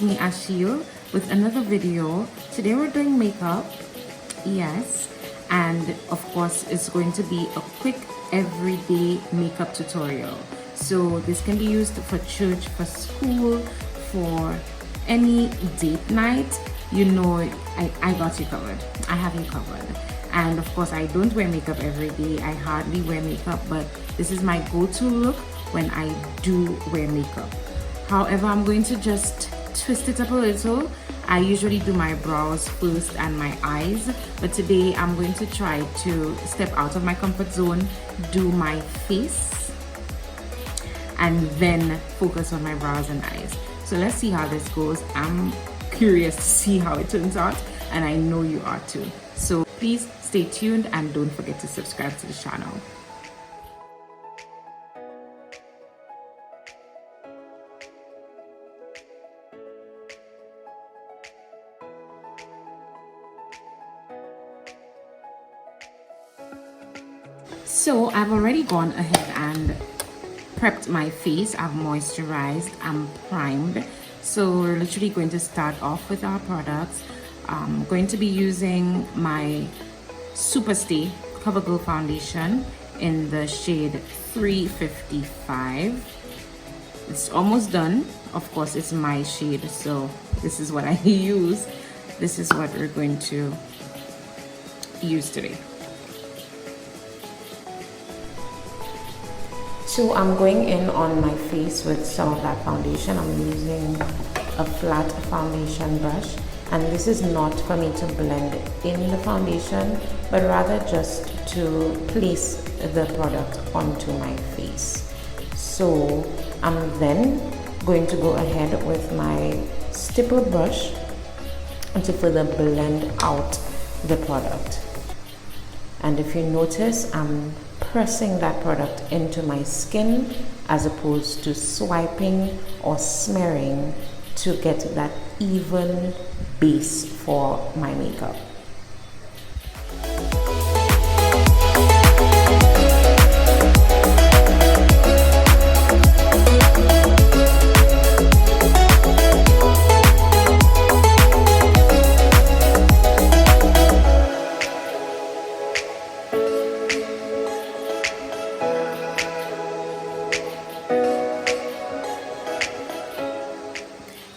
me, Ashil, with another video. Today we're doing makeup, yes, and of course it's going to be a quick everyday makeup tutorial. So this can be used for church, for school, for any date night. You know, I got you covered. I have you covered. And of course I don't wear makeup every day. I hardly wear makeup, but this is my go-to look when I do wear makeup. However, I'm going to just twist it up a little. I usually do my brows first and my eyes, but today I'm going to try to step out of my comfort zone, do my face, and then focus on my brows and eyes. So let's see how this goes. I'm curious to see how it turns out, and I know you are too. So please stay tuned and don't forget to subscribe to the channel. So I've already gone ahead and prepped my face. I've moisturized, I'm primed. So we're literally going to start off with our products. I'm going to be using my Superstay CoverGirl foundation in the shade 355. It's almost done. Of course, it's my shade, so this is what I use. This is what we're going to use today. So I'm going in on my face with some of that foundation. I'm using a flat foundation brush, and this is not for me to blend in the foundation, but rather just to place the product onto my face. So I'm then going to go ahead with my stipple brush to further blend out the product. And if you notice, I'm pressing that product into my skin as opposed to swiping or smearing to get that even base for my makeup.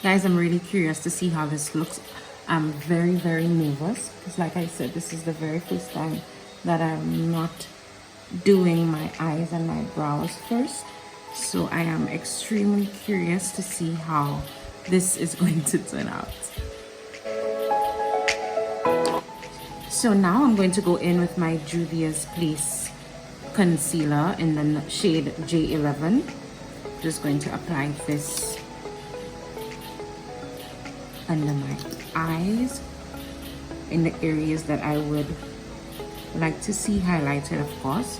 Guys, I'm really curious to see how this looks. I'm very nervous because, like I said, this is the very first time that I'm not doing my eyes and my brows first. So I am extremely curious to see how this is going to turn out. So now I'm going to go in with my Juvia's Place concealer in the shade J11. Just going to apply this under my eyes in the areas that I would like to see highlighted, of course.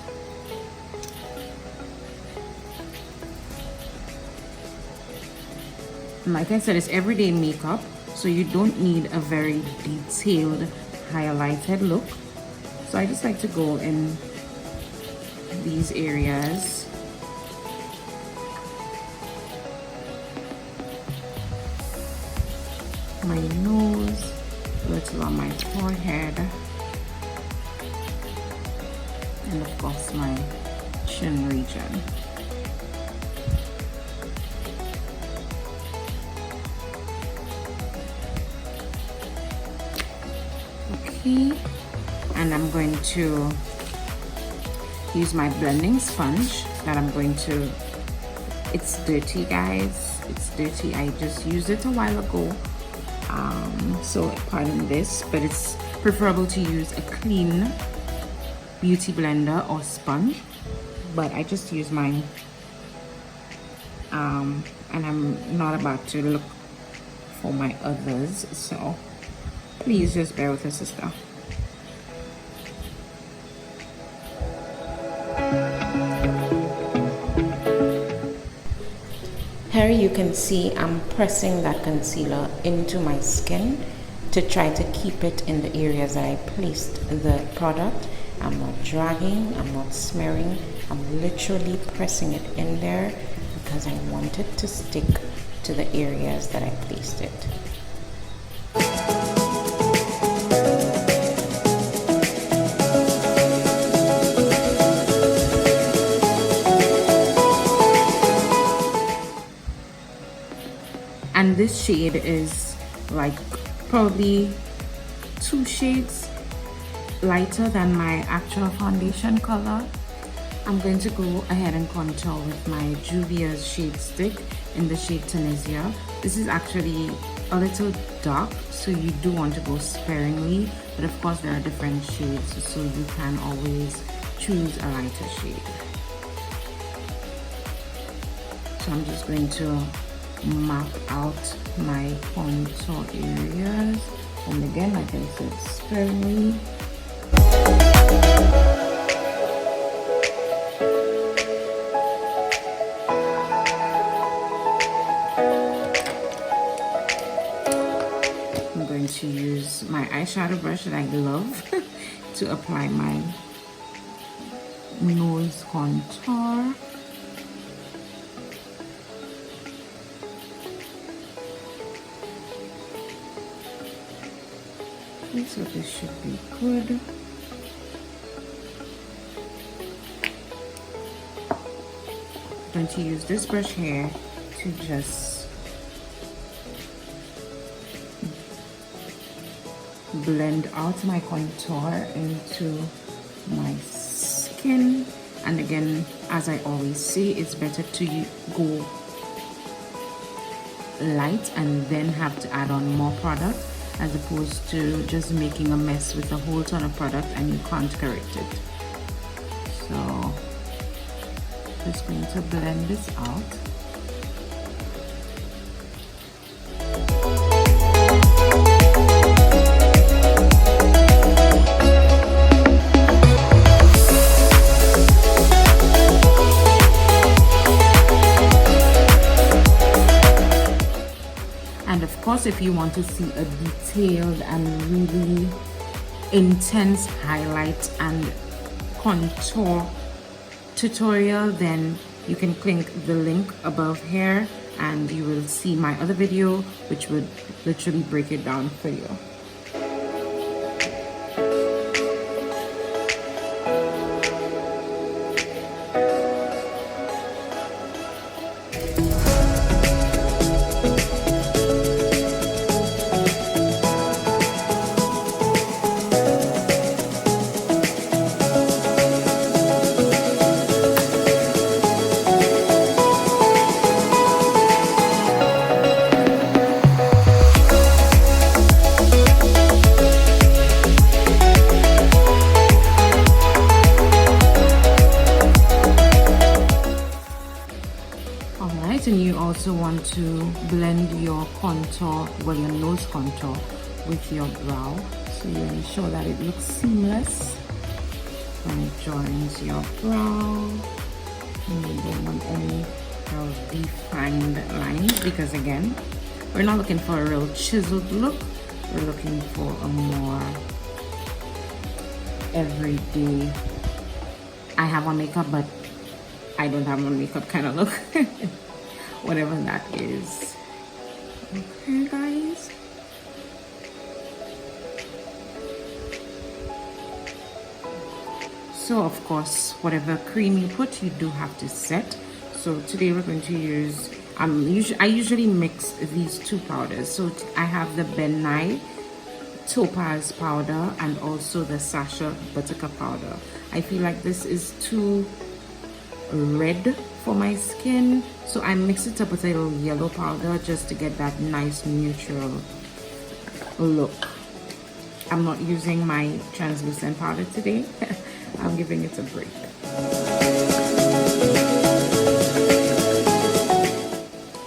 Like I said, it's everyday makeup, so you don't need a very detailed highlighted look. So I just like to go in these areas. My nose, a little on my forehead, and of course my chin region. Okay, and I'm going to use my blending sponge that I'm going to, it's dirty guys, it's dirty. I just used it a while ago. So pardon this, but it's preferable to use a clean beauty blender or sponge, but I just use mine, and I'm not about to look for my others, so please just bear with us, sister. Here you can see I'm pressing that concealer into my skin to try to keep it in the areas that I placed the product. I'm not dragging, I'm not smearing, I'm literally pressing it in there because I want it to stick to the areas that I placed it. And this shade is like probably 2 shades lighter than my actual foundation color. I'm going to go ahead and contour with my Juvia's shade stick in the shade Tunisia. This is actually a little dark, so you do want to go sparingly, but of course there are different shades, so you can always choose a lighter shade. So I'm just going to map out my contour areas, and again, like I said, sparingly. I'm going to use my eyeshadow brush that I love to apply my nose contour. So this should be good. I'm going to use this brush here to just blend out my contour into my skin. And again, as I always say, it's better to go light and then have to add on more product, as opposed to just making a mess with a whole ton of product and you can't correct it. So just going to blend this out. And of course, if you want to see a detailed and really intense highlight and contour tutorial, then you can click the link above here and you will see my other video, which would literally break it down for you. And you also want to blend your contour, well, your nose contour with your brow, so you ensure that it looks seamless when it joins your brow. And you don't want any of defined lines, because again, we're not looking for a real chiseled look. We're looking for a more everyday, I have on makeup but I don't have on makeup kind of look. Whatever that is. Okay, guys. So of course, whatever cream you put, you do have to set. So today we're going to use, I usually mix these two powders. So I have the Ben Nye Topaz powder and also the Sasha Buttercup powder. I feel like this is too red for my skin, so I mix it up with a little yellow powder just to get that nice neutral look. I'm not using my translucent powder today. I'm giving it a break.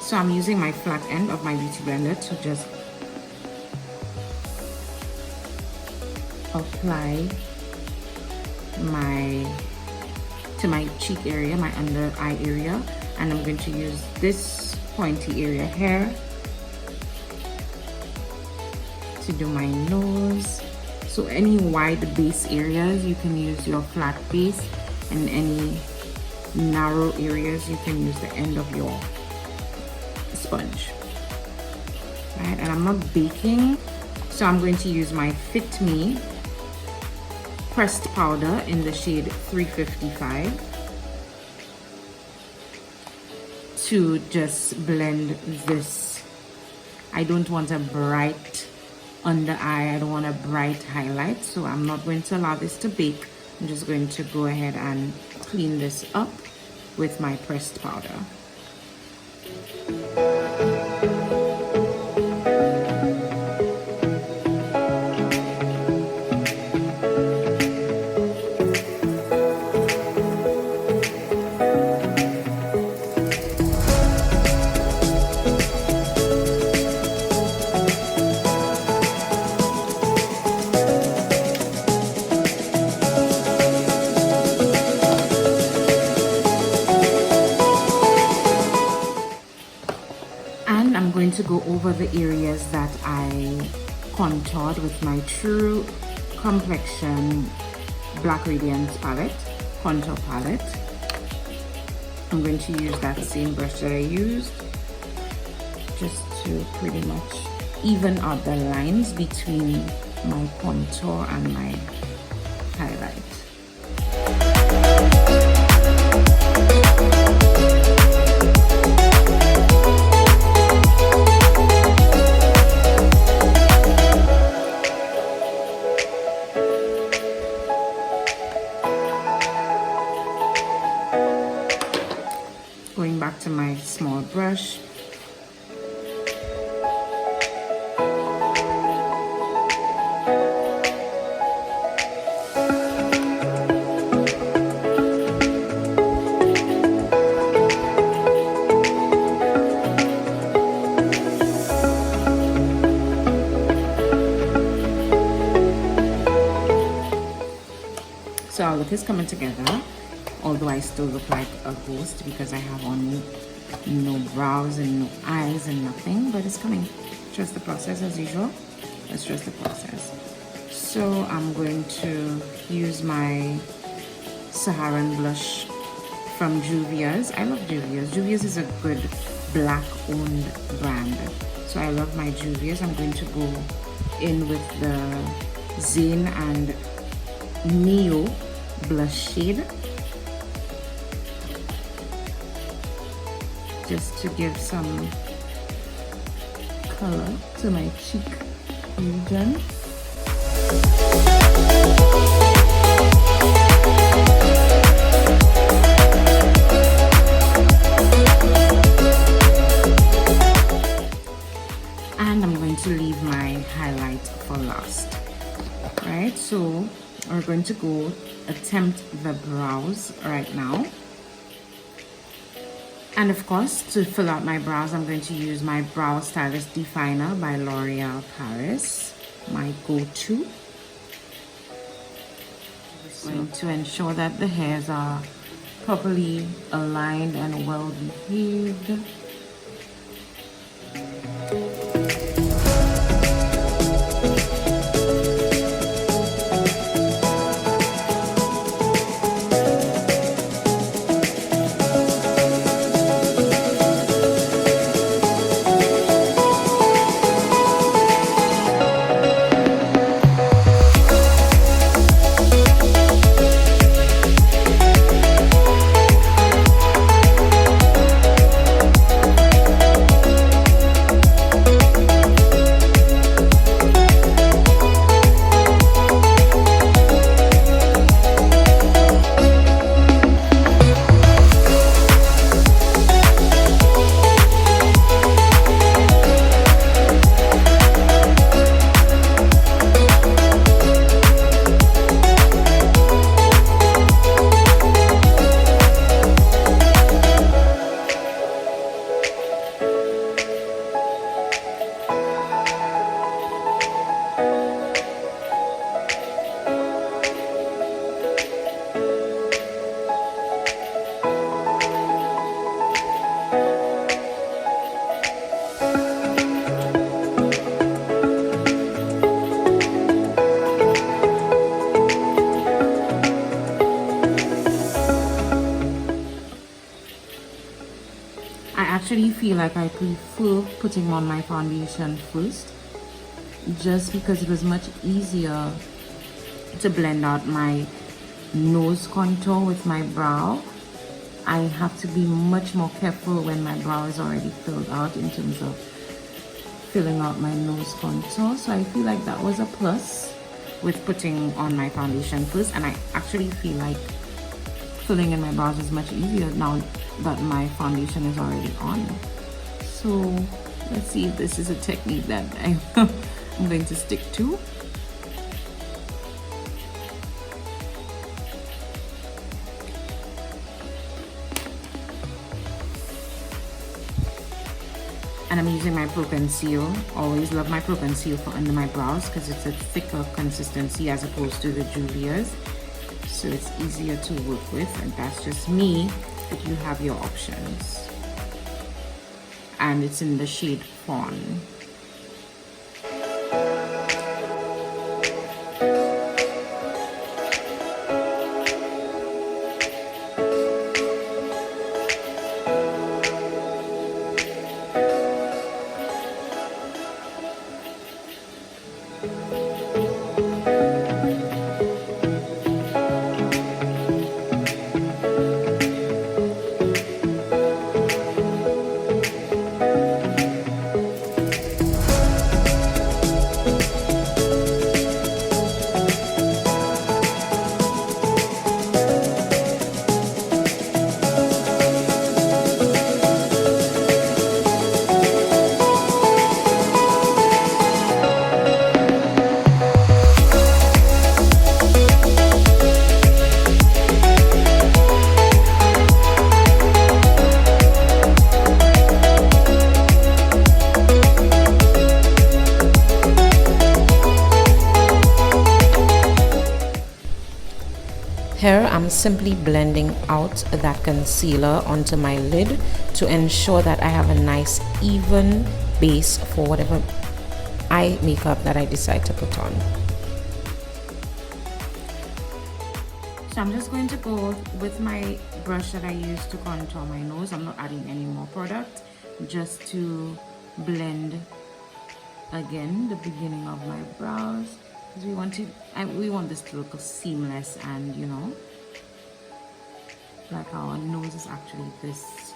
So I'm using my flat end of my beauty blender to just apply to my cheek area, my under eye area, and I'm going to use this pointy area here to do my nose. So any wide base areas, you can use your flat base, and any narrow areas, you can use the end of your sponge. Right, and I'm not baking, so I'm going to use my Fit Me pressed powder in the shade 355 to just blend this. I don't want a bright under eye, I don't want a bright highlight, so I'm not going to allow this to bake. I'm just going to go ahead and clean this up with my pressed powder. I'm going to go over the areas that I contoured with my True Complexion Black Radiance palette, contour palette. I'm going to use that same brush that I used just to pretty much even out the lines between my contour and my highlight. Going back to my small brush, so our look is coming together. Although I still look like a ghost because I have on no brows and no eyes and nothing, but it's coming. Trust the process as usual. Let's trust the process. So I'm going to use my Saharan blush from Juvia's. I love Juvia's. Juvia's is a good black owned brand. So I love my Juvia's. I'm going to go in with the Zane and Neo blush shade, just to give some color to my cheek region. And I'm going to leave my highlight for last. Right, so we're going to go attempt the brows right now. And of course, to fill out my brows, I'm going to use my Brow Stylist Definer by L'Oreal Paris, my go-to. Just going to ensure that the hairs are properly aligned and well behaved. I actually feel like I prefer putting on my foundation first, just because it was much easier to blend out my nose contour with my brow. I have to be much more careful when my brow is already filled out in terms of filling out my nose contour. So I feel like that was a plus with putting on my foundation first, and I actually feel like filling in my brows is much easier now that my foundation is already on. So let's see if this is a technique that I'm going to stick to. And I'm using my Pro Conceal. Always love my Pro Conceal for under my brows because it's a thicker consistency as opposed to the Juvia's. So it's easier to work with, and that's just me, but you have your options. And it's in the shade Fawn. Here I'm simply blending out that concealer onto my lid to ensure that I have a nice even base for whatever eye makeup that I decide to put on. So I'm just going to go with my brush that I use to contour my nose. I'm not adding any more product, just to blend again the beginning of my brows. We want this to look seamless, and you know, like our nose is actually this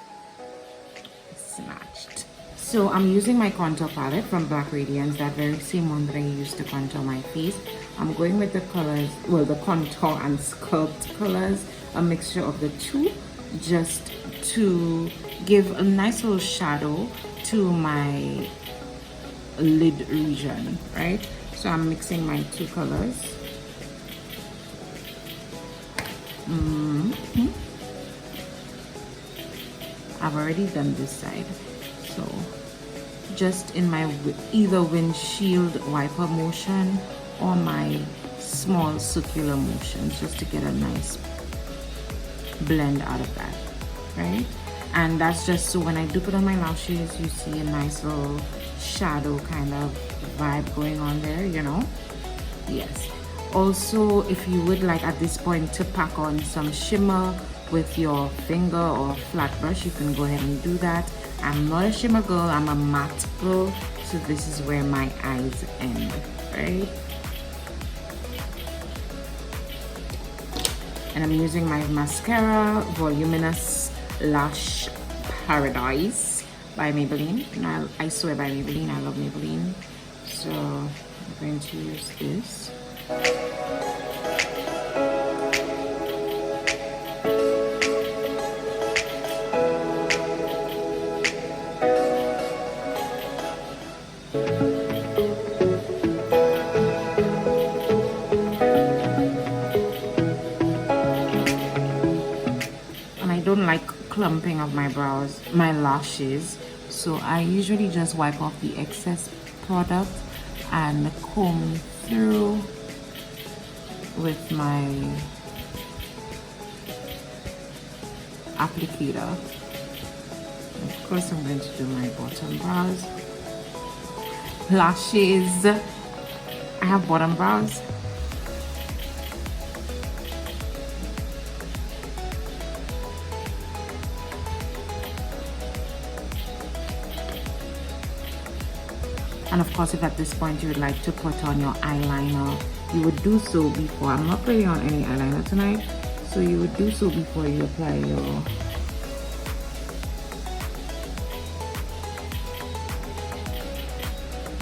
snatched. So I'm using my contour palette from Black Radiance, that very same one that I used to contour my face. I'm going with the colors, well, the contour and sculpt colors, a mixture of the two, just to give a nice little shadow to my lid region, right? So I'm mixing my two colors. I've already done this side, so just in my either windshield wiper motion or my small circular motions, just to get a nice blend out of that, right? And that's just so when I do put on my lashes, you see a nice little shadow kind of vibe going on there, you know. Yes, also if you would like at this point to pack on some shimmer with your finger or flat brush, you can go ahead and do that. I'm not a shimmer girl, I'm a matte girl, so this is where my eyes end, right? And I'm using my mascara, Voluminous Lash Paradise by Maybelline. And I swear by Maybelline, I love Maybelline. So I'm going to use this. Don't like clumping of my brows, my lashes, so I usually just wipe off the excess product and comb through with my applicator. Of course I'm going to do my bottom brows, lashes. I have bottom brows. And of course, if at this point you would like to put on your eyeliner, you would do so before. I'm not putting on any eyeliner tonight, so you would do so before you apply your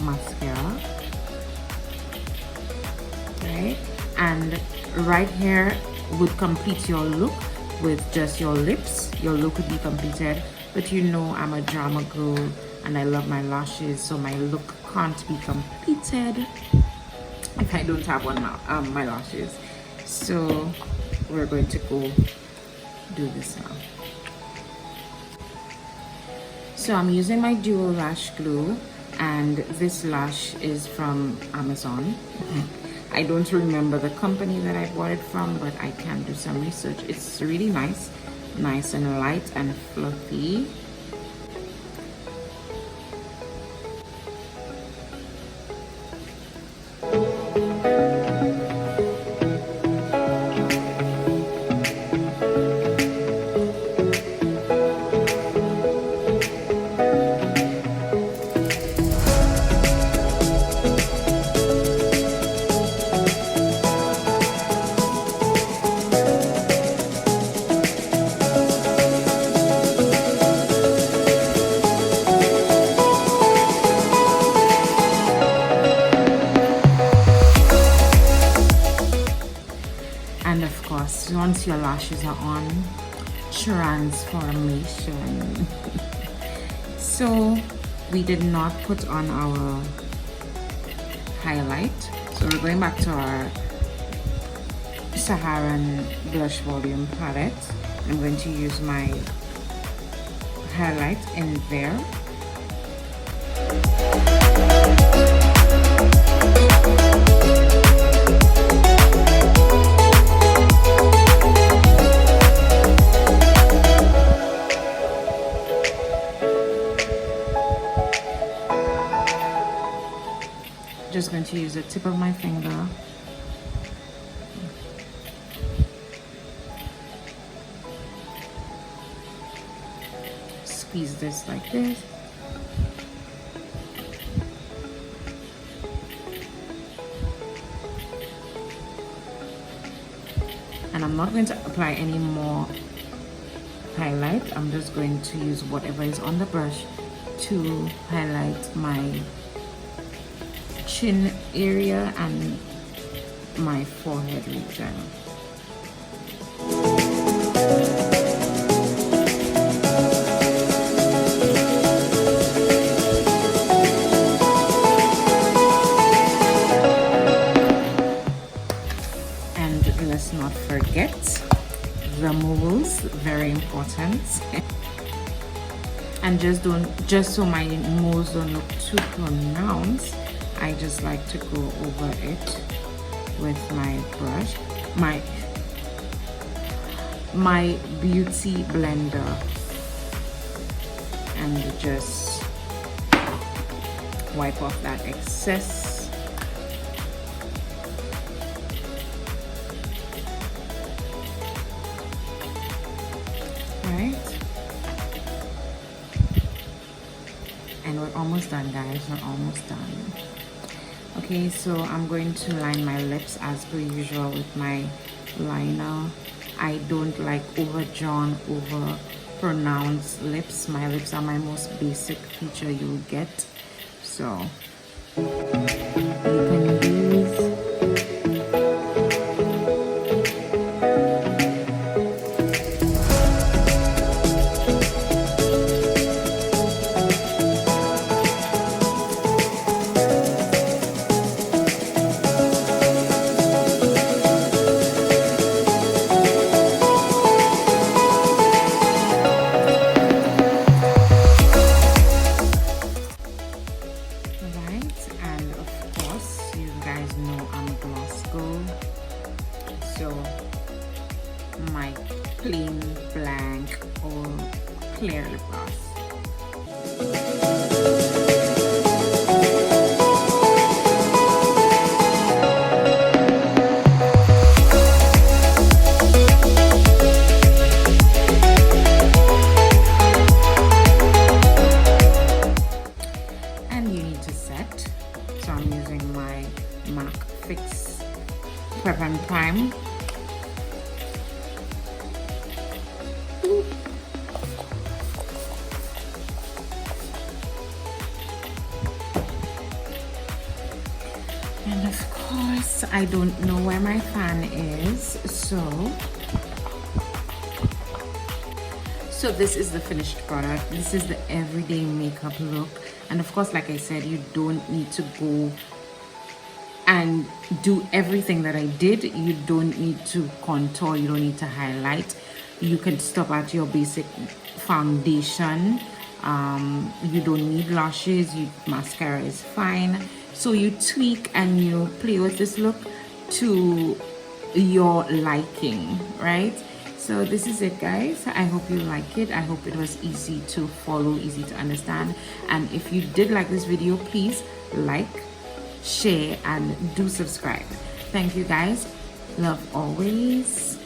mascara. Right? And right here would complete your look with just your lips. Your look would be completed, but you know I'm a drama girl and I love my lashes, so my look can't be completed if I don't have one my lashes. So we're going to go do this now. So I'm using my dual lash glue, and this lash is from Amazon. I don't remember the company that I bought it from, but I can do some research. It's really nice and light and fluffy. And of course, once your lashes are on, transformation. So we did not put on our highlight, so we're going back to our Saharan blush volume palette. I'm going to use my highlight in there. Just going to use the tip of my finger. Squeeze this like this. And I'm not going to apply any more highlight. I'm just going to use whatever is on the brush to highlight my chin area and my forehead region. And let's not forget the moles, very important. And just so my moles don't look too pronounced, I just like to go over it with my brush, my beauty blender, and just wipe off that excess. Right? And we're almost done, guys. We're almost done. Okay, so I'm going to line my lips as per usual with my liner. I don't like overdrawn, over pronounced lips. My lips are my most basic feature you'll get. So you can use time. And of course, I don't know where my fan is, so this is the finished product. This is the everyday makeup look. And of course, like I said, you don't need to go and do everything that I did. You don't need to contour, you don't need to highlight. You can stop at your basic foundation. You don't need lashes, mascara is fine. So you tweak and you play with this look to your liking, right? So this is it, guys. I hope you like it. I hope it was easy to follow, easy to understand. And if you did like this video, please like, share, and do subscribe. Thank you, guys. Love always.